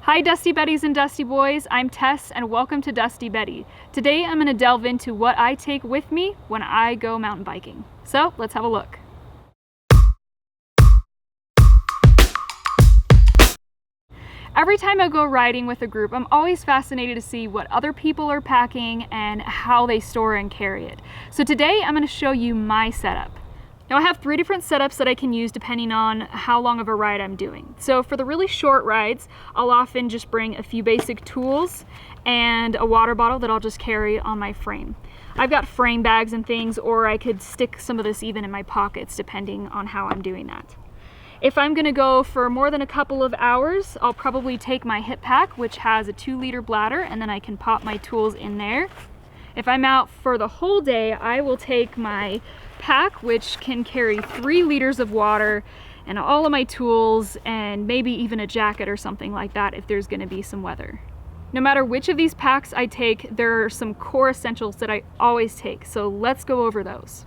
Hi Dusty Betties and Dusty Boys, I'm Tess and welcome to Dusty Betty. Today I'm going to delve into what I take with me when I go mountain biking. So let's have a look. Every time I go riding with a group, I'm always fascinated to see what other people are packing and how they store and carry it. So today I'm going to show you my setup. Now I have 3 different setups that I can use depending on how long of a ride I'm doing. So for the really short rides, I'll often just bring a few basic tools and a water bottle that I'll just carry on my frame. I've got frame bags and things, or I could stick some of this even in my pockets depending on how I'm doing that. If I'm gonna go for more than a couple of hours, I'll probably take my hip pack, which has a 2-liter bladder, and then I can pop my tools in there. If I'm out for the whole day, I will take my pack, which can carry 3 liters of water and all of my tools and maybe even a jacket or something like that if there's going to be some weather. No matter which of these packs I take, there are some core essentials that I always take, so let's go over those.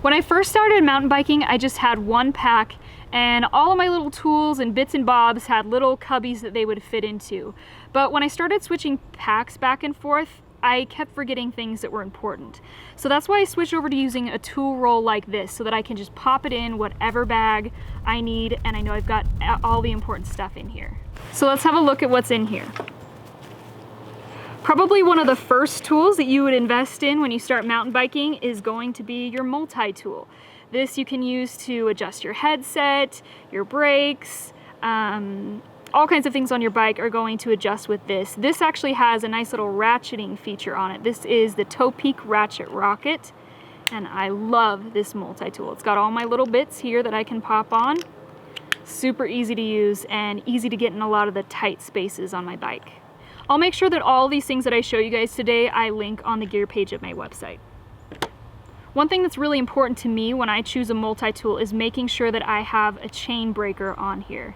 When I first started mountain biking, I just had one pack and all of my little tools and bits and bobs had little cubbies that they would fit into. But when I started switching packs back and forth, I kept forgetting things that were important. So that's why I switched over to using a tool roll like this so that I can just pop it in whatever bag I need, and I know I've got all the important stuff in here. So let's have a look at what's in here. Probably one of the first tools that you would invest in when you start mountain biking is going to be your multi-tool. This you can use to adjust your headset, your brakes, all kinds of things on your bike are going to adjust with this. This actually has a nice little ratcheting feature on it. This is the Toe Peak Ratchet Rocket, and I love this multi-tool. It's got all my little bits here that I can pop on. Super easy to use and easy to get in a lot of the tight spaces on my bike. I'll make sure that all these things that I show you guys today, I link on the gear page of my website. One thing that's really important to me when I choose a multi-tool is making sure that I have a chain breaker on here.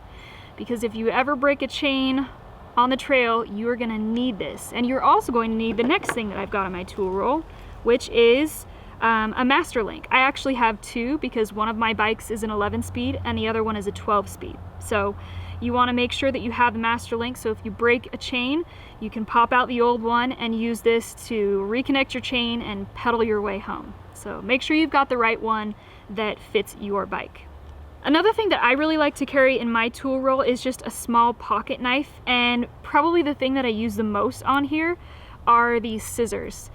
Because if you ever break a chain on the trail, you're gonna need this. And you're also going to need the next thing that I've got on my tool roll, which is a master link. I actually have 2 because one of my bikes is an 11-speed and the other one is a 12-speed. So you wanna make sure that you have the master link, so if you break a chain, you can pop out the old one and use this to reconnect your chain and pedal your way home. So make sure you've got the right one that fits your bike. Another thing that I really like to carry in my tool roll is just a small pocket knife, and probably the thing that I use the most on here are these scissors.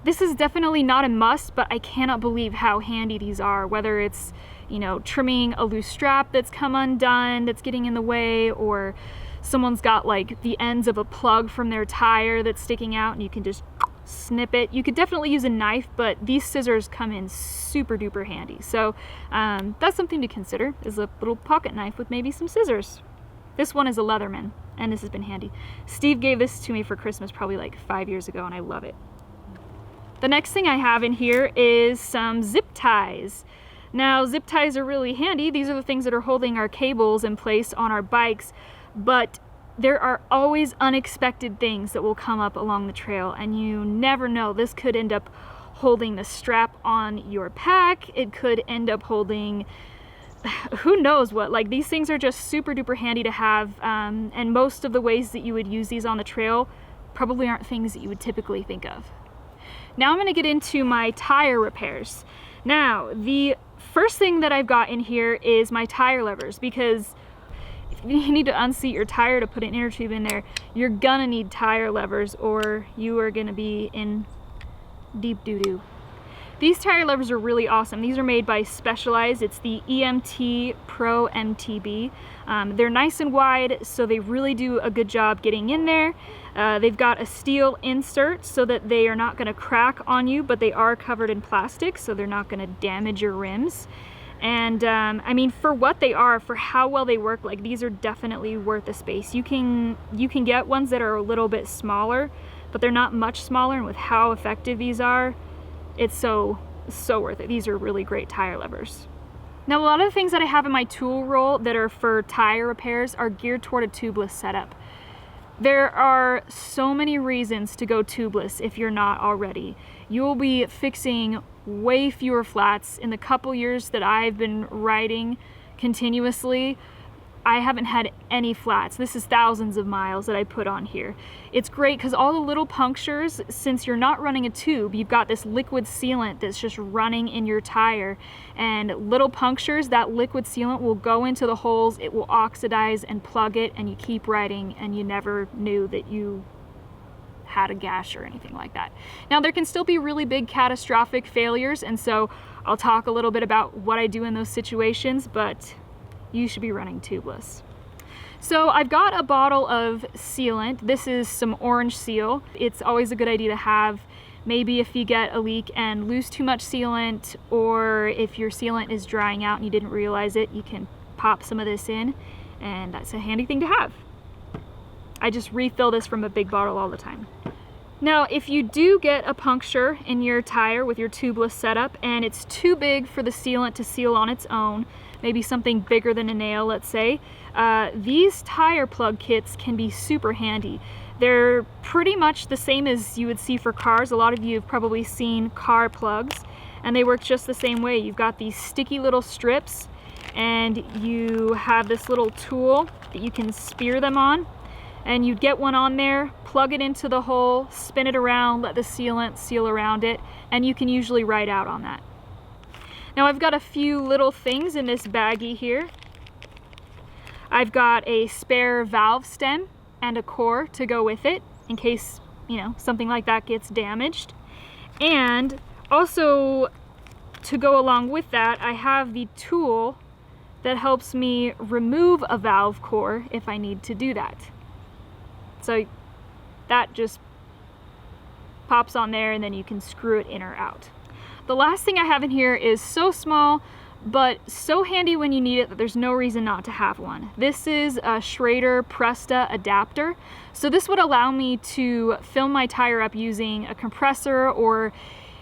This is definitely not a must, but I cannot believe how handy these are, whether it's, you know, trimming a loose strap that's come undone, that's getting in the way, or someone's got like the ends of a plug from their tire that's sticking out and you can just snip it. You could definitely use a knife, but these scissors come in super duper handy. So that's something to consider, is a little pocket knife with maybe some scissors. This one is a Leatherman, and this has been handy. Steve gave this to me for Christmas probably like 5 years ago, and I love it. The next thing I have in here is some zip ties. Now, zip ties are really handy. These are the things that are holding our cables in place on our bikes, but there are always unexpected things that will come up along the trail, and you never know. This could end up holding the strap on your pack. It could end up holding who knows what. Like, these things are just super duper handy to have, and most of the ways that you would use these on the trail probably aren't things that you would typically think of. Now I'm going to get into my tire repairs. Now, the first thing that I've got in here is my tire levers, because you need to unseat your tire to put an inner tube in there. You're gonna need tire levers or you are gonna be in deep doo-doo. These tire levers are really awesome. These are made by Specialized. It's the EMT Pro MTB. They're nice and wide, so they really do a good job getting in there. They've got a steel insert so that they are not gonna crack on you, but they are covered in plastic, so they're not gonna damage your rims. And I mean, for what they are, for how well they work, like, these are definitely worth the space. You can get ones that are a little bit smaller, but they're not much smaller, and with how effective these are, it's so worth it. These are really great tire levers. Now, a lot of the things that I have in my tool roll that are for tire repairs are geared toward a tubeless setup. There are so many reasons to go tubeless if you're not already. You'll be fixing way fewer flats. In the couple years that I've been riding continuously, I haven't had any flats. This is thousands of miles that I put on here. It's great because all the little punctures, since you're not running a tube, you've got this liquid sealant that's just running in your tire, and little punctures, that liquid sealant will go into the holes, it will oxidize and plug it, and you keep riding and you never knew that you had a gash or anything like that. Now there can still be really big catastrophic failures, and so I'll talk a little bit about what I do in those situations, but you should be running tubeless. So I've got a bottle of sealant. This is some orange seal. It's always a good idea to have, maybe if you get a leak and lose too much sealant, or if your sealant is drying out and you didn't realize it, you can pop some of this in, and that's a handy thing to have. I just refill this from a big bottle all the time. Now, if you do get a puncture in your tire with your tubeless setup and it's too big for the sealant to seal on its own, maybe something bigger than a nail, let's say, these tire plug kits can be super handy. They're pretty much the same as you would see for cars. A lot of you have probably seen car plugs, and they work just the same way. You've got these sticky little strips, and you have this little tool that you can spear them on, and you'd get one on there, plug it into the hole, spin it around, let the sealant seal around it, and you can usually ride out on that. Now I've got a few little things in this baggie here. I've got a spare valve stem and a core to go with it in case, you know, something like that gets damaged. And also, to go along with that, I have the tool that helps me remove a valve core if I need to do that. So that just pops on there, and then you can screw it in or out. The last thing I have in here is so small, but so handy when you need it that there's no reason not to have one. This is a Schrader Presta adapter. So this would allow me to fill my tire up using a compressor, or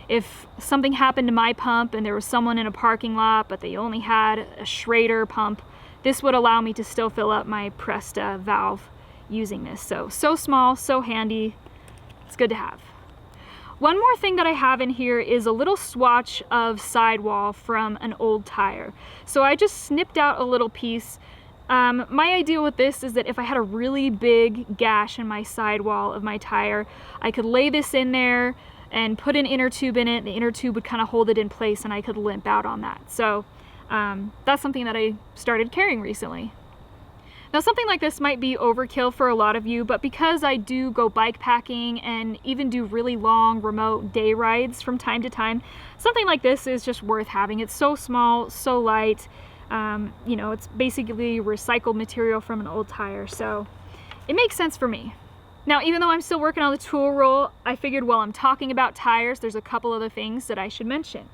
if something happened to my pump and there was someone in a parking lot but they only had a Schrader pump, this would allow me to still fill up my Presta valve using this. So small, so handy, it's good to have. One more thing that I have in here is a little swatch of sidewall from an old tire. So I just snipped out a little piece. My idea with this is that if I had a really big gash in my sidewall of my tire, I could lay this in there and put an inner tube in it. The inner tube would kind of hold it in place, and I could limp out on that. So that's something that I started carrying recently. Now something like this might be overkill for a lot of you, but because I do go bike packing and even do really long remote day rides from time to time, something like this is just worth having. It's so small, so light, you know, it's basically recycled material from an old tire, so it makes sense for me. Now, even though I'm still working on the tool roll, I figured while I'm talking about tires, there's a couple other things that I should mention.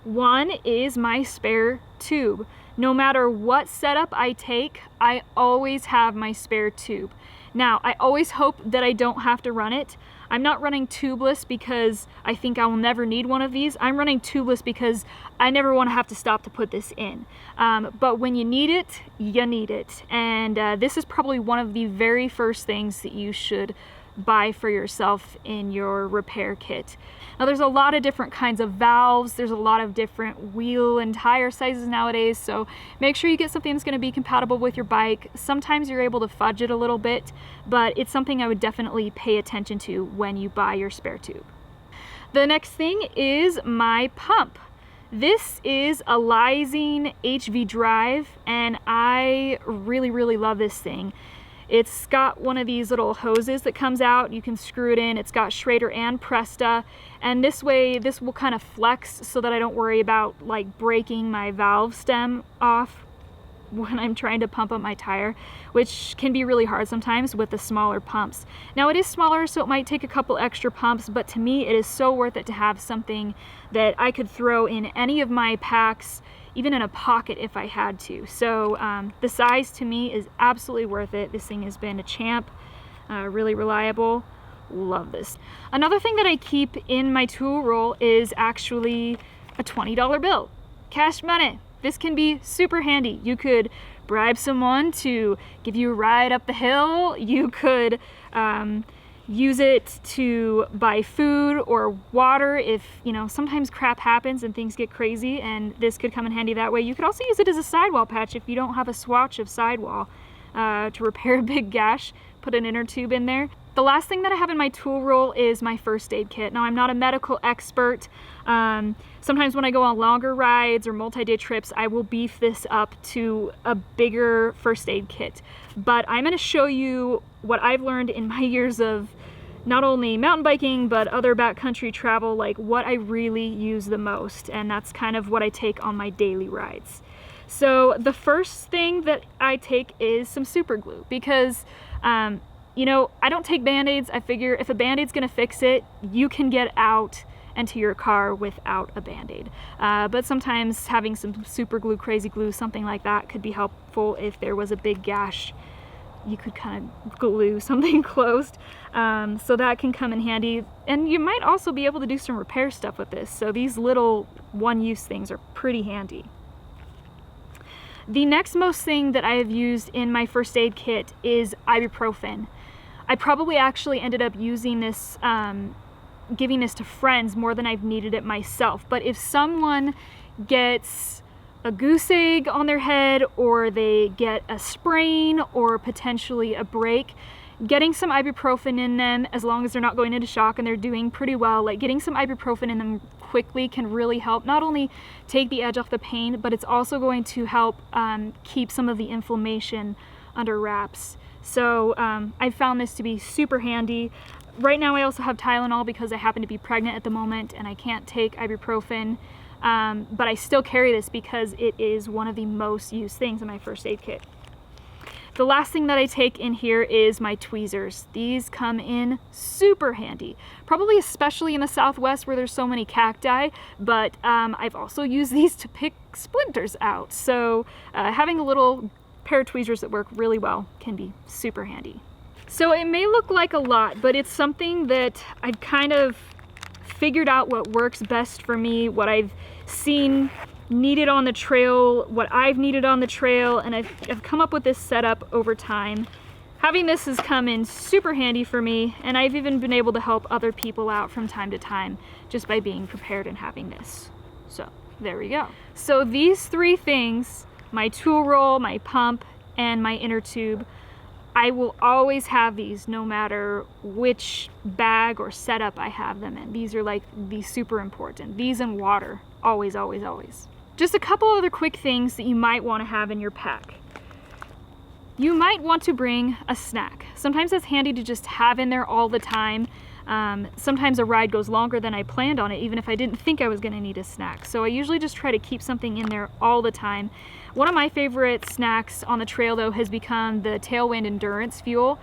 One is my spare tube. No matter what setup I take, I always have my spare tube. Now, I always hope that I don't have to run it. I'm not running tubeless because I think I will never need one of these. I'm running tubeless because I never want to have to stop to put this in. But when you need it, you need it. And this is probably one of the very first things that you should buy for yourself in your repair kit. Now there's a lot of different kinds of valves, there's a lot of different wheel and tire sizes nowadays, so make sure you get something that's going to be compatible with your bike. Sometimes you're able to fudge it a little bit, but it's something I would definitely pay attention to when you buy your spare tube. The next thing is my pump. This is a Lysine HV drive, and I really love this thing. It's got one of these little hoses that comes out, you can screw it in. It's got Schrader and Presta, and this way this will kind of flex so that I don't worry about like breaking my valve stem off when I'm trying to pump up my tire, which can be really hard sometimes with the smaller pumps. Now it is smaller, so it might take a couple extra pumps, but to me it is so worth it to have something that I could throw in any of my packs, even in a pocket if I had to. So the size to me is absolutely worth it. This thing has been a champ, really reliable. Love this. Another thing that I keep in my tool roll is actually a $20 bill. Cash money. This can be super handy. You could bribe someone to give you a ride up the hill. You could use it to buy food or water if, you know, sometimes crap happens and things get crazy, and this could come in handy that way. You could also use it as a sidewall patch if you don't have a swatch of sidewall to repair a big gash. Put an inner tube in there. The last thing that I have in my tool roll is my first aid kit. Now, I'm not a medical expert. Sometimes when I go on longer rides or multi-day trips, I will beef this up to a bigger first aid kit. But I'm gonna show you what I've learned in my years of not only mountain biking, but other backcountry travel, like what I really use the most. And that's kind of what I take on my daily rides. So the first thing that I take is some super glue because, you know, I don't take Band-Aids. I figure if a Band-Aid's gonna fix it, you can get out and to your car without a Band-Aid. But sometimes having some super glue, crazy glue, something like that could be helpful if there was a big gash. You could kind of glue something closed. So that can come in handy. And you might also be able to do some repair stuff with this. So these little one-use things are pretty handy. The next most thing that I have used in my first aid kit is ibuprofen. I probably actually ended up using this, giving this to friends more than I've needed it myself. But if someone gets a goose egg on their head, or they get a sprain, or potentially a break, getting some ibuprofen in them, as long as they're not going into shock and they're doing pretty well, like getting some ibuprofen in them quickly can really help not only take the edge off the pain, but it's also going to help keep some of the inflammation under wraps. So I found this to be super handy. Right now I also have Tylenol because I happen to be pregnant at the moment and I can't take ibuprofen, but I still carry this because it is one of the most used things in my first aid kit. The last thing that I take in here is my tweezers. These come in super handy, probably especially in the Southwest where there's so many cacti, but I've also used these to pick splinters out. So having a little pair of tweezers that work really well can be super handy. So it may look like a lot, but it's something that I've kind of figured out what works best for me, what I've seen needed on the trail, what I've needed on the trail, and I've come up with this setup over time. Having this has come in super handy for me, and I've even been able to help other people out from time to time just by being prepared and having this. So there we go. So these three things, my tool roll, my pump, and my inner tube, I will always have these no matter which bag or setup I have them in. These are like the super important. These and water, always, always, always. Just a couple other quick things that you might want to have in your pack. You might want to bring a snack. Sometimes it's handy to just have in there all the time. Sometimes a ride goes longer than I planned on it, even if I didn't think I was going to need a snack. So I usually just try to keep something in there all the time. One of my favorite snacks on the trail, though, has become the Tailwind Endurance Fuel.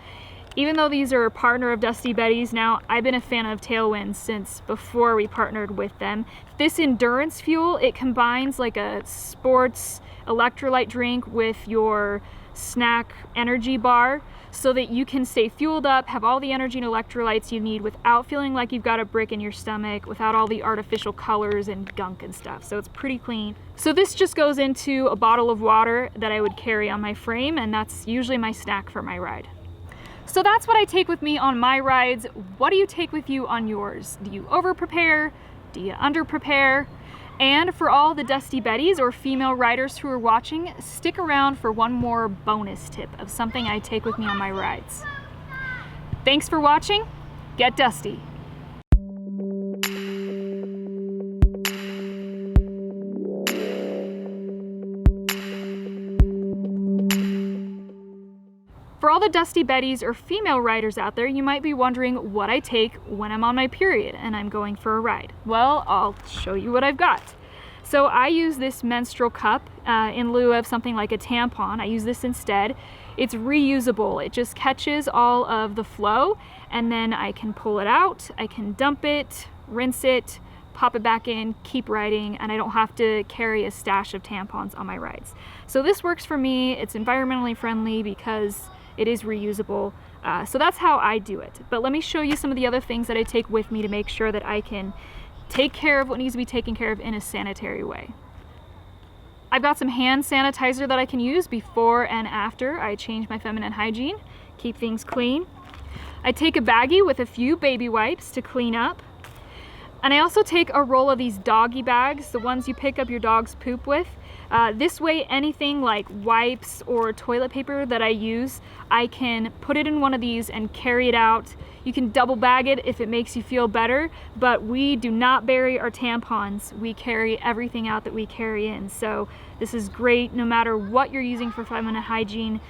Even though these are a partner of Dusty Betty's now, I've been a fan of Tailwind since before we partnered with them. This endurance fuel, it combines like a sports electrolyte drink with your snack energy bar so that you can stay fueled up, have all the energy and electrolytes you need without feeling like you've got a brick in your stomach, without all the artificial colors and gunk and stuff. So it's pretty clean. So this just goes into a bottle of water that I would carry on my frame, and that's usually my snack for my ride. So that's what I take with me on my rides. What do you take with you on yours? Do you over prepare? Do you under prepare? And for all the Dusty Betties or female riders who are watching, stick around for one more bonus tip of something I take with me on my rides. Thanks for watching. Get dusty. For all the Dusty Betties or female riders out there, you might be wondering what I take when I'm on my period and I'm going for a ride. Well, I'll show you what I've got. So I use this menstrual cup in lieu of something like a tampon. I use this instead. It's reusable. It just catches all of the flow, and then I can pull it out, I can dump it, rinse it, pop it back in, keep riding, and I don't have to carry a stash of tampons on my rides. So this works for me. It's environmentally friendly because it is reusable. So that's how I do it. But let me show you some of the other things that I take with me to make sure that I can take care of what needs to be taken care of in a sanitary way. I've got some hand sanitizer that I can use before and after I change my feminine hygiene, keep things clean. I take a baggie with a few baby wipes to clean up. And I also take a roll of these doggy bags, the ones you pick up your dog's poop with. This way, anything like wipes or toilet paper that I use, I can put it in one of these and carry it out. You can double bag it if it makes you feel better, but we do not bury our tampons. We carry everything out that we carry in. So this is great no matter what you're using for feminine hygiene.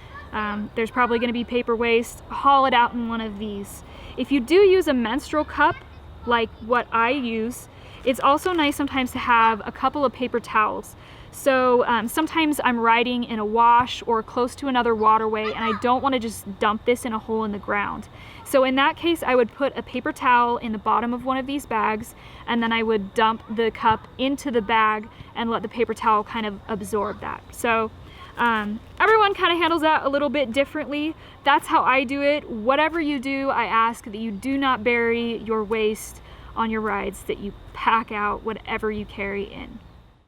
There's probably gonna be paper waste. Haul it out in one of these. If you do use a menstrual cup, like what I use, it's also nice sometimes to have a couple of paper towels. So sometimes I'm riding in a wash or close to another waterway and I don't want to just dump this in a hole in the ground. So in that case, I would put a paper towel in the bottom of one of these bags, and then I would dump the cup into the bag and let the paper towel kind of absorb that. So everyone kind of handles that a little bit differently. That's how I do it. Whatever you do, I ask that you do not bury your waste on your rides, that you pack out whatever you carry in.